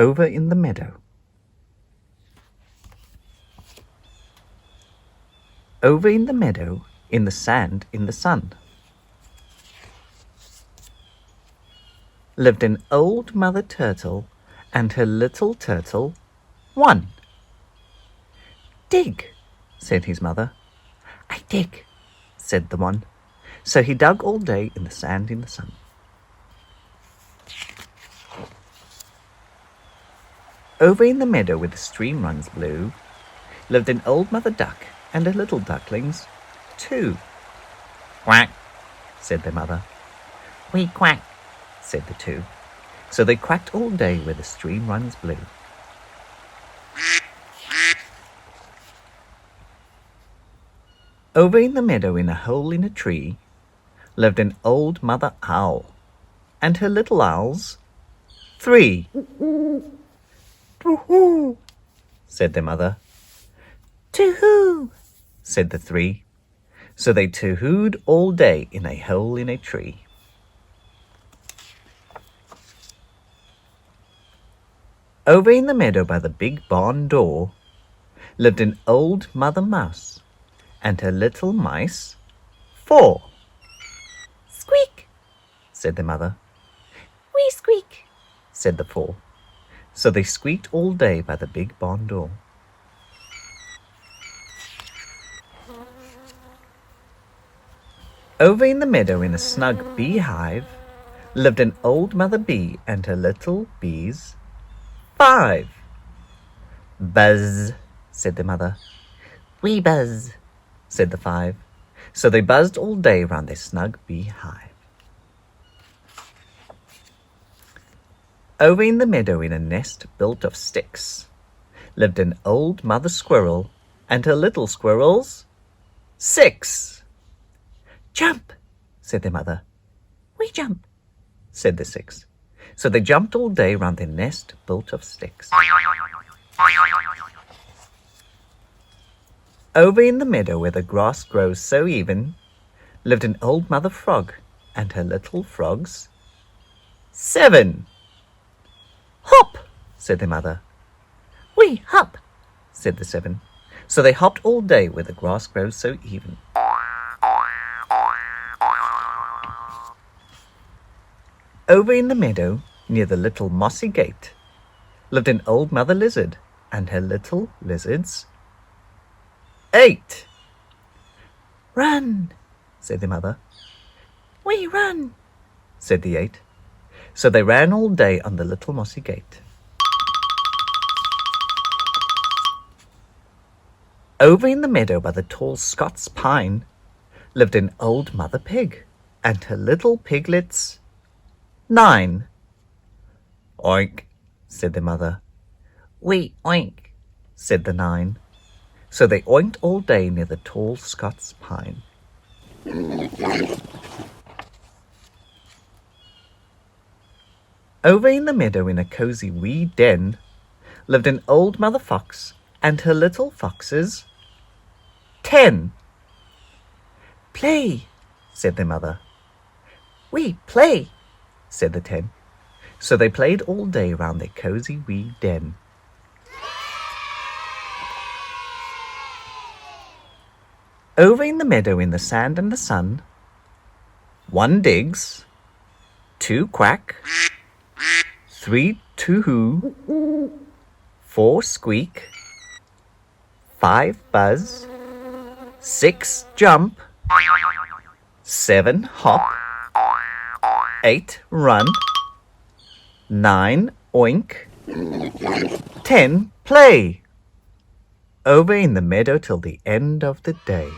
Over in the meadow. Over in the meadow, in the sand, in the sun, lived an old mother turtle and her little turtle, one. "Dig," said his mother. "I dig," said the one. So he dug all day in the sand in the sun. Over in the meadow where the stream runs blue, lived an old mother duck and her little ducklings, two. "Quack," said their mother. "We quack," said the two. So they quacked all day where the stream runs blue. Over in the meadow in a hole in a tree, lived an old mother owl and her little owls, three. "Too-hoo," said their mother. "Too-hoo," said the three. So they too-hooed all day in a hole in a tree. Over in the meadow by the big barn door, lived an old mother mouse and her little mice, four. "Squeak," said the mother. "We squeak," said the four. So they squeaked all day by the big barn door. Over in the meadow in a snug beehive, lived an old mother bee and her little bees, five. "Buzz," said the mother. "We buzz," said the five. So they buzzed all day round their snug beehive. Over in the meadow in a nest built of sticks, lived an old mother squirrel and her little squirrels, six. "Jump," said their mother. "We jump," said the six. So they jumped all day round their nest built of sticks. Over in the meadow where the grass grows so even, lived an old mother frog and her little frogs, seven. "Hop," said their mother. "We hop," said the seven. So they hopped all day where the grass grows so even. Over in the meadow, near the little mossy gate, lived an old mother lizard and her little lizards, eight. "Run," said the mother. "We run," said the eight. So they ran all day on the little mossy gate. Over in the meadow by the tall Scots pine, lived an old mother pig and her little piglets, nine. "Oink," said the mother. "We oink," said the nine. So they oinked all day near the tall Scots pine. Over in the meadow in a cosy wee den, lived an old mother fox and her little foxes, 10. "Play," said their mother. "We play," said the 10. So they played all day round their cosy wee den. Over in the meadow in the sand and the sun, 1 digs, 2 quack, 3 too-hoo, 4 squeak, 5 buzz, 6 jump, 7 hop, 8 run, 9 oink, 10 play. Over in the meadow till the end of the day.